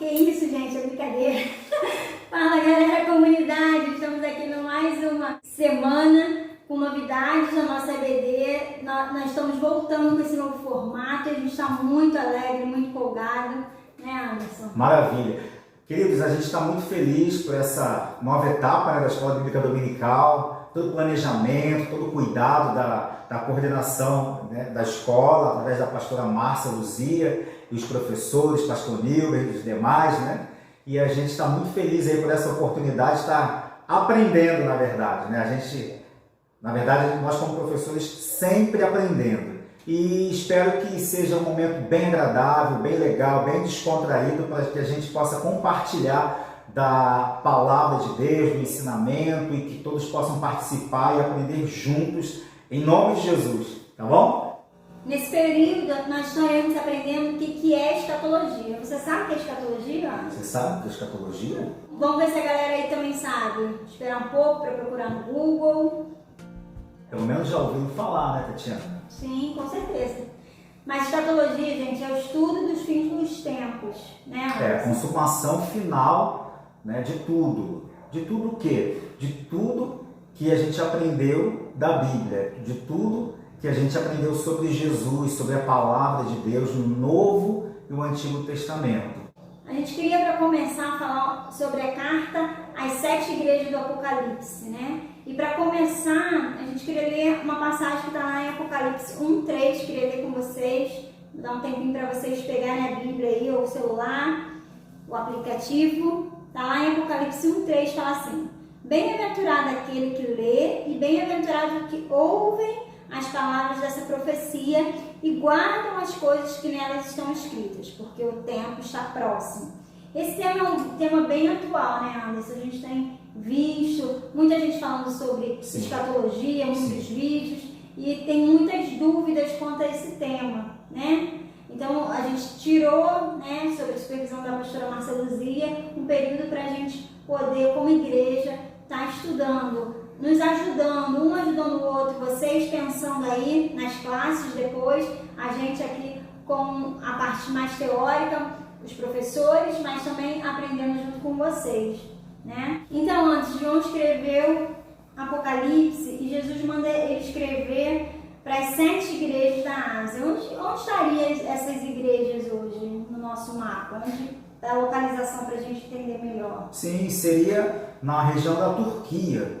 Que isso, gente, é brincadeira. Fala, galera, comunidade, estamos aqui no mais uma semana com novidades da nossa EBD. Nós estamos voltando com esse novo formato e a gente está muito alegre, muito empolgado, né, Anderson? Maravilha. Queridos, a gente está muito feliz por essa nova etapa, né, da Escola Bíblica Dominical, todo o planejamento, todo o cuidado da coordenação, né, da escola, através da pastora Márcia Luzia e os professores, pastor Nilber e os demais, né? E a gente está muito feliz aí por essa oportunidade de estar aprendendo, na verdade, né? Nós como professores sempre aprendendo. E espero que seja um momento bem agradável, bem legal, bem descontraído, para que a gente possa compartilhar da palavra de Deus, do ensinamento, e que todos possam participar e aprender juntos, em nome de Jesus, tá bom? Nesse período, nós estaremos aprendendo o que é escatologia. Você sabe o que é escatologia? Você sabe o que é escatologia? Vamos ver se a galera aí também sabe. Esperar um pouco para procurar no Google. Pelo menos já ouviu falar, né, Tatiana? Sim, com certeza. Mas escatologia, gente, é o estudo dos fins dos tempos, né? É a consumação final, né, de tudo. De tudo o quê? De tudo que a gente aprendeu da Bíblia, de tudo que a gente aprendeu sobre Jesus, sobre a palavra de Deus no Novo e o Antigo Testamento. A gente queria, para começar, falar sobre a carta às 7 igrejas do Apocalipse, né? E para começar, a gente queria ler uma passagem que está lá em Apocalipse 1:3, queria ler com vocês, dar um tempinho para vocês pegarem a Bíblia aí, ou o celular, o aplicativo. Está lá em Apocalipse 1:3, fala assim: bem-aventurado aquele que lê e bem-aventurado que ouvem as palavras dessa profecia e guardam as coisas que nelas estão escritas, porque o tempo está próximo. Esse tema é um tema bem atual, né, Anderson? A gente tem visto muita gente falando sobre escatologia, muitos vídeos, e tem muitas dúvidas quanto a esse tema, né? Então, a gente tirou, né, sob a supervisão da pastora Márcia Luzia, um período para a gente poder, como igreja, estar estudando, nos ajudando, um ajudando o outro, vocês pensando aí nas classes depois, a gente aqui com a parte mais teórica, os professores, mas também aprendendo junto com vocês, né? Então, antes, João escreveu Apocalipse e Jesus manda ele escrever para as 7 igrejas da Ásia. Onde estariam essas igrejas hoje no nosso mapa? Onde é a localização para a gente entender melhor? Sim, seria na região da Turquia,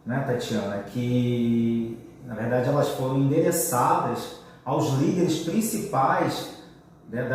né, Tatiana, que na verdade elas foram endereçadas aos líderes principais, né,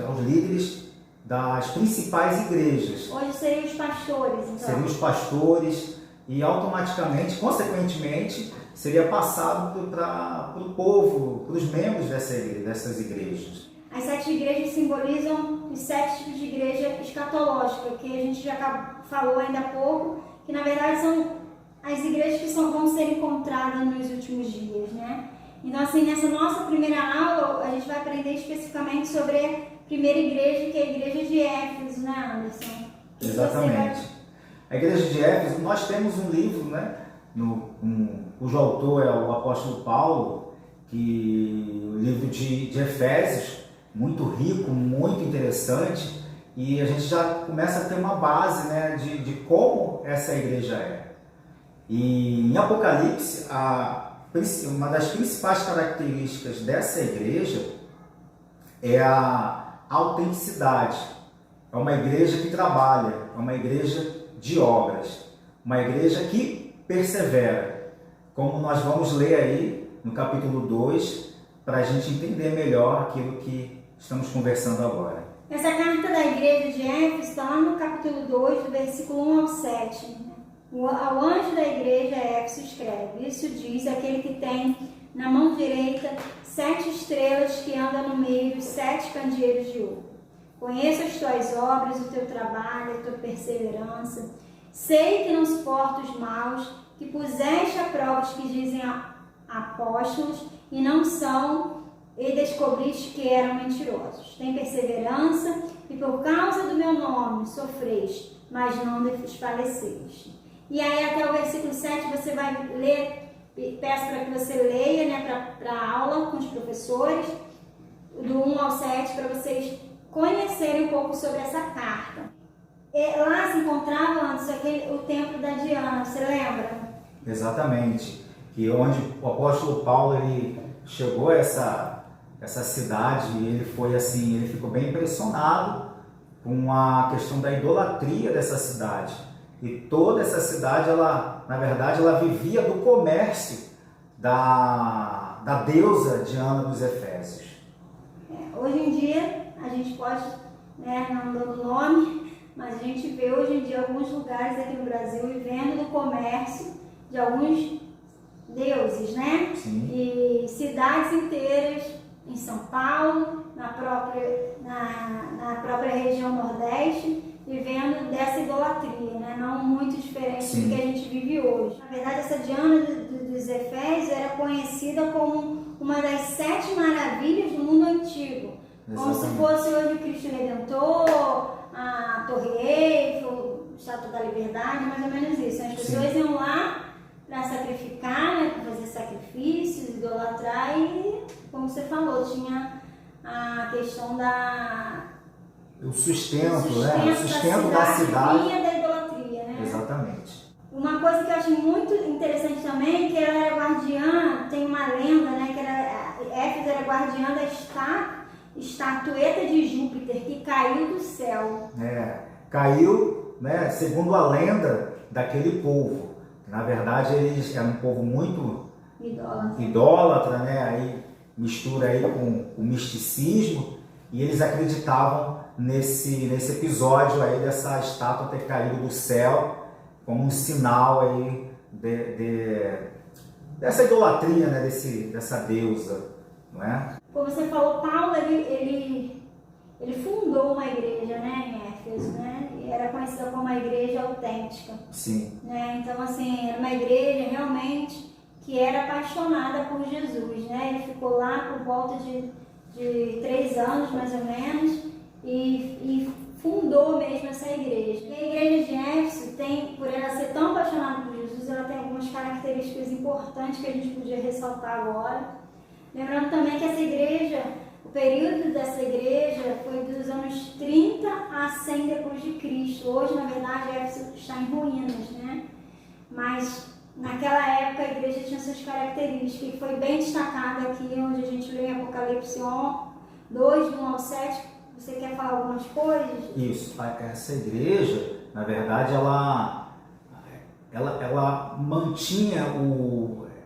aos líderes das principais igrejas. Hoje seriam os pastores, então? Seriam os pastores e automaticamente, consequentemente, seria passado para o povo, para os membros dessas igrejas. As 7 igrejas simbolizam os 7 tipos de igreja escatológica, que a gente já falou ainda há pouco, que na verdade são as igrejas que vão ser encontradas nos últimos dias, né? Então, assim, nessa nossa primeira aula, a gente vai aprender especificamente sobre a primeira igreja, que é a igreja de Éfeso, né, Anderson? Exatamente. A igreja de Éfeso, nós temos um livro, né, cujo autor é o apóstolo Paulo, que o livro de Efésios, muito rico, muito interessante, e a gente já começa a ter uma base, né, de como essa igreja é. E em Apocalipse, uma das principais características dessa igreja é a autenticidade. É uma igreja que trabalha, é uma igreja de obras, uma igreja que persevera, como nós vamos ler aí no capítulo 2, para a gente entender melhor aquilo que estamos conversando agora. Essa carta da igreja de Éfeso está lá no capítulo 2, do versículo 1 ao 7. Ao anjo da igreja Éfeso escreve: isso diz aquele que tem na mão direita 7 estrelas que andam no meio dos 7 candeeiros de ouro. Conheço as tuas obras, o teu trabalho, a tua perseverança. Sei que não suporto os maus, que puseste a prova os que dizem apóstolos e não são, e descobriste que eram mentirosos. Tem perseverança e por causa do meu nome sofreste, mas não desfaleceste. E aí até o versículo 7 você vai ler, peço para que você leia, né, para a aula com os professores, do 1 ao 7, para vocês conhecerem um pouco sobre essa carta. E lá se encontrava antes o templo da Diana, você lembra? Exatamente. E onde o apóstolo Paulo ele chegou a essa cidade e ele foi assim, ele ficou bem impressionado com a questão da idolatria dessa cidade. E toda essa cidade, na verdade, ela vivia do comércio da deusa Diana dos Efésios. Hoje em dia, a gente pode, não dando nome, mas a gente vê hoje em dia alguns lugares aqui no Brasil vivendo do comércio de alguns deuses, né? Sim. E cidades inteiras em São Paulo, na própria região Nordeste, vivendo dessa idolatria, né? Não muito diferente Sim. do que a gente vive hoje. Na verdade, essa Diana dos Efésios era conhecida como uma das 7 maravilhas do mundo antigo. Exatamente. Como se fosse hoje o Cristo Redentor, a Torre Eiffel, a Estátua da Liberdade, mais ou menos isso. As pessoas Sim. iam lá para sacrificar, né, para fazer sacrifícios, idolatrar e, como você falou, tinha a questão o sustento da cidade vinha da idolatria, né? Exatamente. Uma coisa que eu achei muito interessante também, que ela era guardiã, tem uma lenda, né, que Éfeso era guardiã da estatueta de Júpiter que caiu do céu. Caiu, né, segundo a lenda daquele povo. Na verdade, eles eram um povo muito idólatra, né? Aí mistura aí com o misticismo e eles acreditavam nesse episódio aí dessa estátua ter caído do céu como um sinal aí dessa idolatria, né? Dessa deusa, não é? Como você falou, Paulo ele fundou uma igreja, né, em Éfeso, né? E era conhecida como a igreja autêntica. Sim. Né? Então, assim, era uma igreja realmente que era apaixonada por Jesus, né? Ele ficou lá por volta de 3 anos, mais ou menos, e fundou mesmo essa igreja. E a igreja de Éfeso por ela ser tão apaixonada por Jesus, ela tem algumas características importantes que a gente podia ressaltar agora. Lembrando também que essa igreja, o período dessa igreja foi dos anos 30 a 100 depois de Cristo. Hoje, na verdade, Éfeso está em ruínas, né? Mas naquela época a igreja tinha suas características e foi bem destacada aqui, onde a gente lê em Apocalipse 2, do 1 ao 7. Você quer falar algumas coisas? Isso. Essa igreja, na verdade, ela mantinha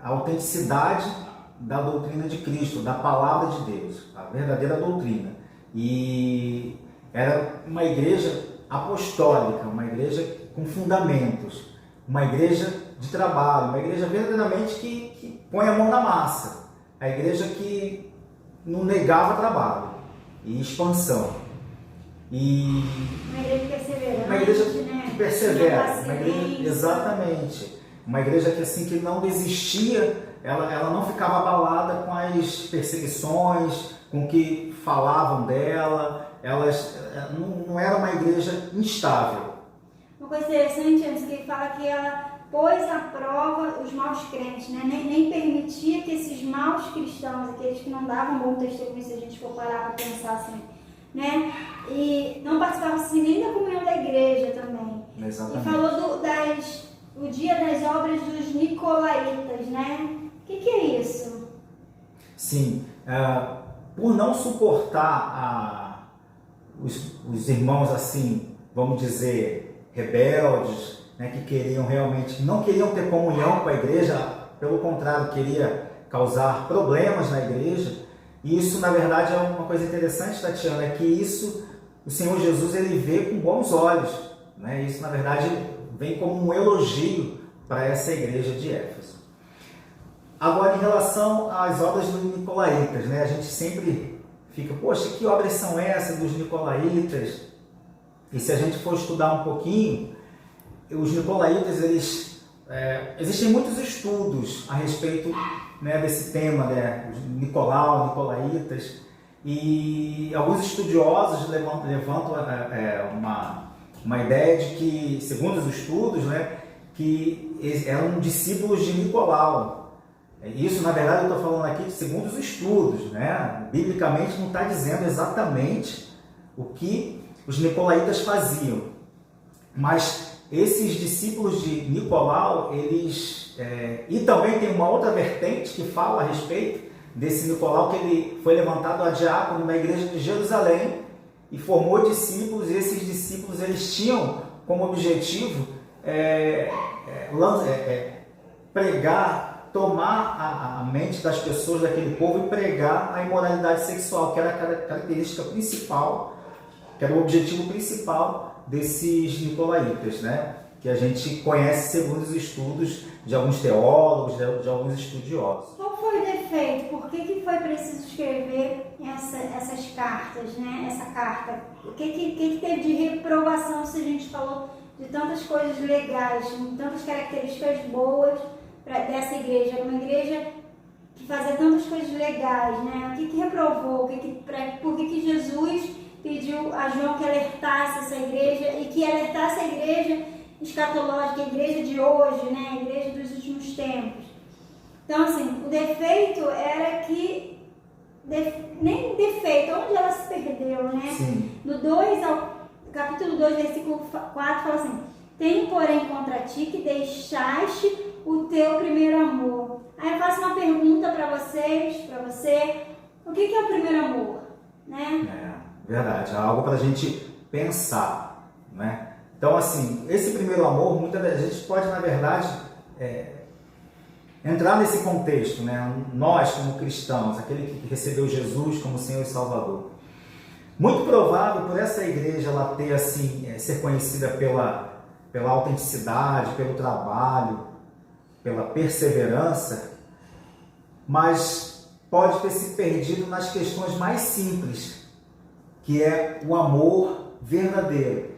a autenticidade da doutrina de Cristo, da palavra de Deus, a verdadeira doutrina. E era uma igreja apostólica, uma igreja com fundamentos, uma igreja de trabalho, uma igreja verdadeiramente que põe a mão na massa, a igreja que não negava trabalho e expansão. E uma igreja perseverante, uma igreja né? Que persevera, uma igreja, exatamente, uma igreja que assim que não desistia. Ela não ficava abalada com as perseguições, com o que falavam dela. Não era uma igreja instável. Uma coisa interessante, antes que ele fala que ela pôs à prova os maus crentes, né? Nem permitia que esses maus cristãos, aqueles que não davam bom testemunho, se a gente for parar para pensar assim, né? E não participavam assim, nem da comunhão da igreja também. Exatamente. E falou o dia das obras dos Nicolaitas, né? O que é isso? Sim, por não suportar os irmãos assim, vamos dizer, rebeldes, né, que não queriam ter comunhão com a igreja, pelo contrário, queria causar problemas na igreja. E isso, na verdade, é uma coisa interessante, Tatiana, é que isso o Senhor Jesus ele vê com bons olhos, né? Isso, na verdade, vem como um elogio para essa igreja de Éfeso. Agora, em relação às obras dos Nicolaitas, né? A gente sempre fica, poxa, que obras são essas dos Nicolaitas? E se a gente for estudar um pouquinho, os Nicolaitas, existem muitos estudos a respeito, né, desse tema, né? Os Nicolaitas, e alguns estudiosos levantam uma ideia de que, segundo os estudos, né, que eram discípulos de Nicolau. Isso, na verdade, eu estou falando aqui segundo os estudos, né? Biblicamente não está dizendo exatamente o que os nicolaítas faziam. Mas esses discípulos de Nicolau, eles... e também tem uma outra vertente que fala a respeito desse Nicolau, que ele foi levantado a diácono na igreja de Jerusalém e formou discípulos, e esses discípulos eles tinham como objetivo pregar, tomar a mente das pessoas daquele povo e pregar a imoralidade sexual, que era a característica principal, que era o objetivo principal desses nicolaítas, né? Que a gente conhece segundo os estudos de alguns teólogos, de alguns estudiosos. Qual foi o defeito? Por que foi preciso escrever essas cartas, né? Essa carta? O que teve de reprovação, se a gente falou de tantas coisas legais, de tantas características boas dessa igreja? Era uma igreja que fazia tantas coisas legais, né? O que reprovou? Por que Jesus pediu a João que alertasse essa igreja e que alertasse a igreja escatológica, a igreja de hoje, né? A igreja dos últimos tempos? Então, assim, o defeito era que... nem defeito, onde ela se perdeu, né? Sim. No capítulo 2, versículo 4, fala assim: tenho, porém, contra ti que deixaste o teu primeiro amor. Aí eu faço uma pergunta para você: o que é o primeiro amor? Né? Verdade, é algo para a gente pensar, né? Então, assim, esse primeiro amor, muitas vezes a gente pode, na verdade, entrar nesse contexto, né? Nós, como cristãos, aquele que recebeu Jesus como Senhor e Salvador. Muito provável por essa igreja ela ter, assim, ser conhecida pela autenticidade, pelo trabalho, pela perseverança, mas pode ter se perdido nas questões mais simples, que é o amor verdadeiro,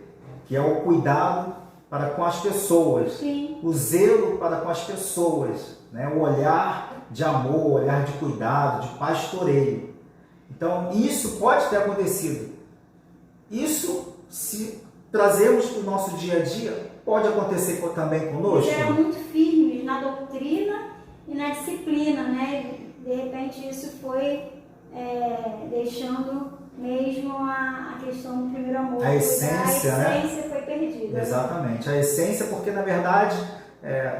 que é o cuidado para com as pessoas, Sim. O zelo para com as pessoas, né? O olhar de amor, o olhar de cuidado, de pastoreio. Então, isso pode ter acontecido. Isso, se trazermos para o nosso dia a dia, pode acontecer também conosco. Eles eram muito firmes na doutrina e na disciplina, né? De repente, isso foi deixando mesmo a questão do primeiro amor. A essência, né? Foi perdida. Exatamente. A essência, porque, na verdade,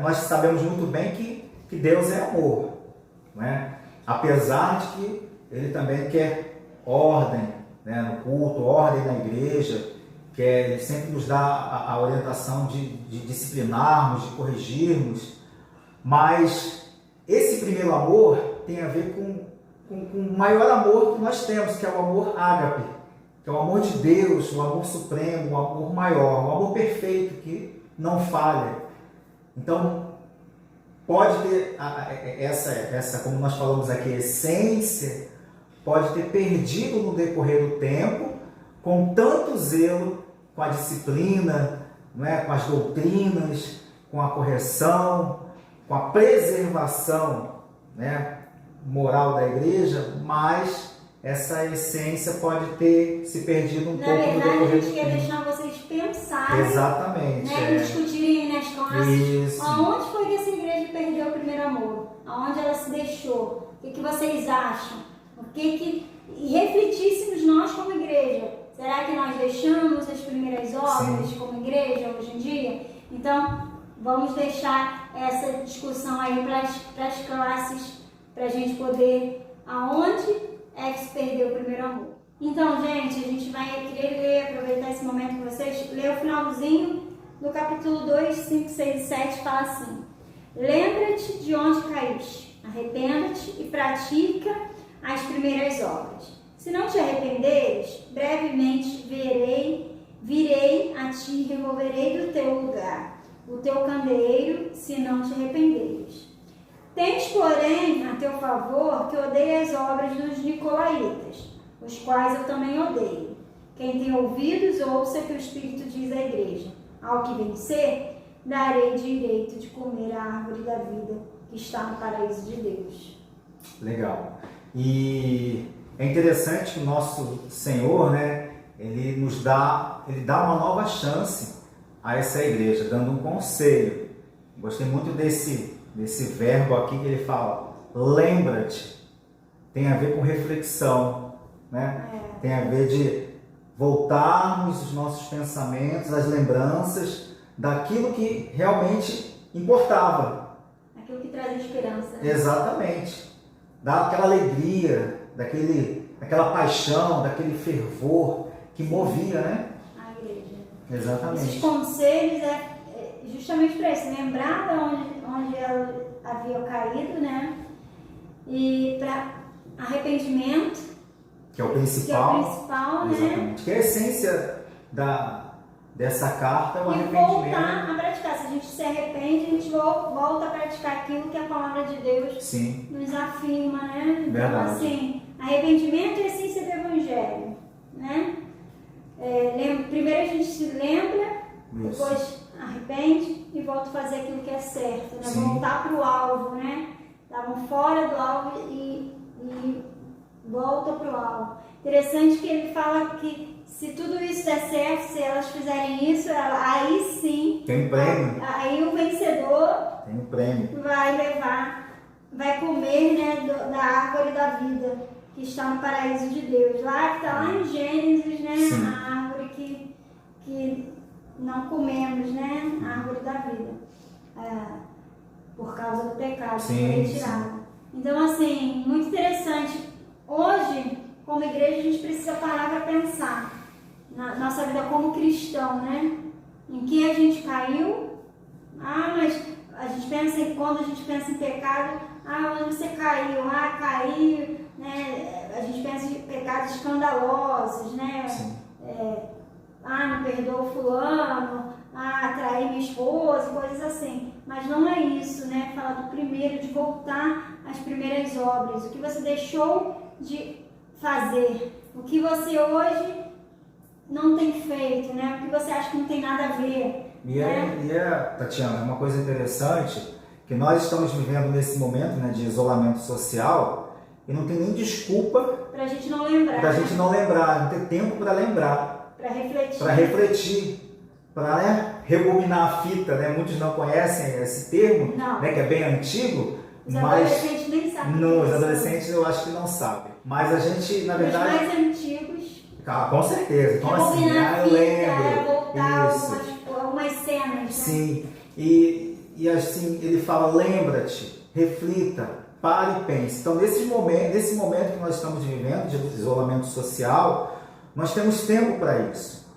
nós sabemos muito bem que Deus é amor, né? Apesar de que Ele também quer ordem, né, no culto, ordem na igreja, Ele sempre nos dá a orientação de disciplinarmos, de corrigirmos, mas esse primeiro amor tem a ver com o maior amor que nós temos, que é o amor ágape, que é o amor de Deus, o amor supremo, o amor maior, o amor perfeito que não falha. Então, pode ter essa, como nós falamos aqui, essência, pode ter perdido no decorrer do tempo, com tanto zelo, com a disciplina, né, com as doutrinas, com a correção, com a preservação, né, moral da igreja, mas essa essência pode ter se perdido um pouco no decorrer do tempo. Na verdade, a gente quer deixar vocês pensarem. Exatamente. Né, discutirem nas classes. Isso. Aonde foi que essa igreja perdeu o primeiro amor? Aonde ela se deixou? O que vocês acham? E refletíssemos nós como igreja. Será que nós deixamos as primeiras obras Sim. como igreja hoje em dia? Então, vamos deixar essa discussão aí para as classes, para a gente poder, aonde é que se perdeu o primeiro amor. Então, gente, a gente vai querer ler, aproveitar esse momento com vocês, ler o finalzinho do capítulo 2, 5, 6 e 7, fala assim: lembra-te de onde caíste, arrependa-te e pratica as primeiras obras. Se não te arrependeres, brevemente virei a ti e removerei do teu lugar o teu candeeiro, se não te arrependeres. Tens, porém, a teu favor que odeia as obras dos nicolaítas, os quais eu também odeio. Quem tem ouvidos, ouça o que o Espírito diz à igreja. Ao que vencer, darei direito de comer a árvore da vida que está no paraíso de Deus. Legal. E é interessante que o nosso Senhor, né, ele dá uma nova chance a essa igreja, dando um conselho. Gostei muito desse verbo aqui que ele fala, lembra-te. Tem a ver com reflexão, né? Tem a ver de voltarmos os nossos pensamentos, as lembranças daquilo que realmente importava. Aquilo que traz esperança. Exatamente. Dá aquela alegria, daquela paixão, daquele fervor que movia, né? A igreja. Exatamente. Esses conselhos é justamente para isso, lembrar de onde ela havia caído, né? E para arrependimento, Que é o principal. que é o principal, né? Exatamente. Que é a essência dessa carta, é o E arrependimento. voltar a praticar. Se a gente se arrepende, a gente volta a praticar aquilo que a palavra de Deus Sim. nos afirma, né? Então, Verdade. assim, arrependimento é a essência do Evangelho, né? Primeiro a gente se lembra, Isso. depois arrepende e volta a fazer aquilo que é certo, né? Sim. Voltar para o alvo, né? Estavam fora do alvo e volta para o alvo. Interessante que ele fala que se tudo isso der certo, se elas fizerem isso, aí sim, Tem um prêmio. aí o vencedor Tem um prêmio. vai comer, né, da árvore da vida que está no paraíso de Deus. Lá que está lá em Gênesis, né? Sim. A árvore que não comemos, né? A árvore da vida. Por causa do pecado que foi Sim, retirado. Então, assim, muito interessante. Hoje, como igreja, a gente precisa parar para pensar na nossa vida como cristão, né? Em que a gente caiu. Mas a gente pensa quando a gente pensa em pecado, onde você caiu? Caiu, né? A gente pensa em pecados escandalosos, né? Sim. Não perdoou fulano, traí minha esposa, coisas assim. Mas não é isso, né? Fala do primeiro, de voltar às primeiras obras. O que você deixou de fazer. O que você hoje não tem feito, né? O que você acha que não tem nada a ver. Tatiana, uma coisa interessante, que nós estamos vivendo nesse momento, né, de isolamento social, e não tem nem desculpa pra gente não lembrar. Pra gente não lembrar, não ter tempo para lembrar. Para refletir. Para rebobinar a fita, né? Muitos não conhecem esse termo, né, que é bem antigo. Os adolescentes nem sabem. Os adolescentes eu acho que não sabem. Mas a gente, na verdade... Os mais antigos... com certeza. Então assim, eu lembro. Voltar algumas cenas, né? Sim. E assim, ele fala, lembra-te, reflita, pare e pense. Então, nesse momento que nós estamos vivendo, de isolamento social, nós temos tempo para isso.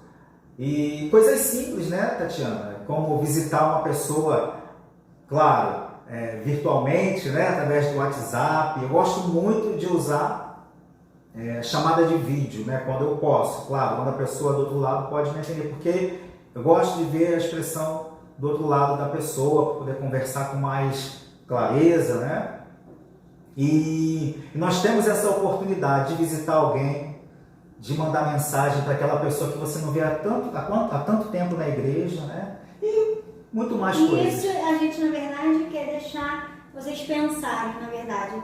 E coisas simples, né, Tatiana? Como visitar uma pessoa, claro, virtualmente, né, através do WhatsApp. Eu gosto muito de usar chamada de vídeo, né, quando eu posso. Claro, quando a pessoa do outro lado pode me entender, porque eu gosto de ver a expressão do outro lado da pessoa, para poder conversar com mais clareza, né? E nós temos essa oportunidade de visitar alguém, de mandar mensagem para aquela pessoa que você não vê há tanto tempo na igreja, né? E muito mais coisas. Isso a gente, na verdade, quer deixar vocês pensarem, na verdade.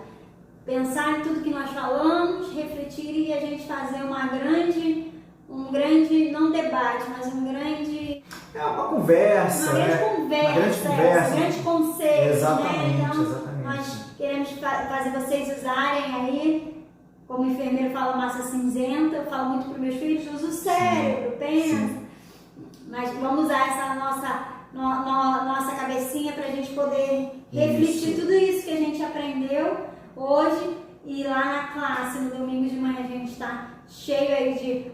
Pensar em tudo que nós falamos, refletir e a gente fazer um grande, não debate, mas um grande... uma conversa, Uma grande conselho. Exatamente, né? Então, exatamente. Nós queremos fazer vocês usarem aí, como enfermeiro fala massa cinzenta, eu falo muito para os meus filhos, usa o cérebro, pensa. Sim. Mas vamos usar essa nossa cabecinha para a gente poder refletir tudo isso que a gente aprendeu hoje. E lá na classe, no domingo de manhã, a gente está cheio aí de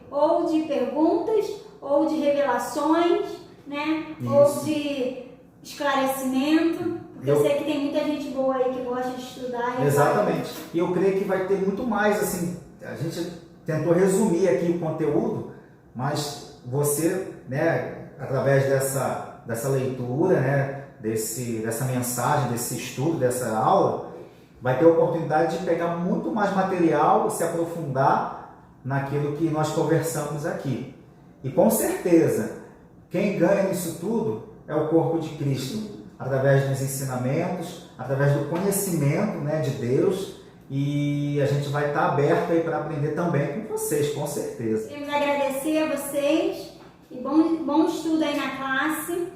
perguntas, ou de revelações, né? Isso. Ou de esclarecimento. Porque eu sei que tem muita gente boa aí que gosta de estudar. Exatamente. E eu creio que vai ter muito mais, assim, a gente tentou resumir aqui o conteúdo, mas você, né, através dessa leitura, né, dessa mensagem, desse estudo, dessa aula, vai ter a oportunidade de pegar muito mais material e se aprofundar naquilo que nós conversamos aqui. E com certeza, quem ganha nisso tudo é o corpo de Cristo, através dos ensinamentos, através do conhecimento, né, de Deus, e a gente vai estar aberto aí para aprender também com vocês, com certeza. Queremos agradecer a vocês e bom estudo aí na classe.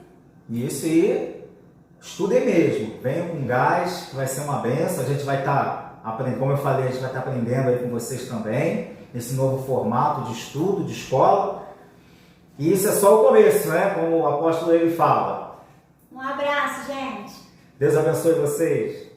Isso, e estudem mesmo, venham com gás, que vai ser uma benção, a gente vai estar aprendendo, como eu falei, a gente vai estar aprendendo aí com vocês também. nesse novo formato de estudo, de escola. E isso é só o começo, né? Como o apóstolo ele fala. Um abraço, gente. Deus abençoe vocês.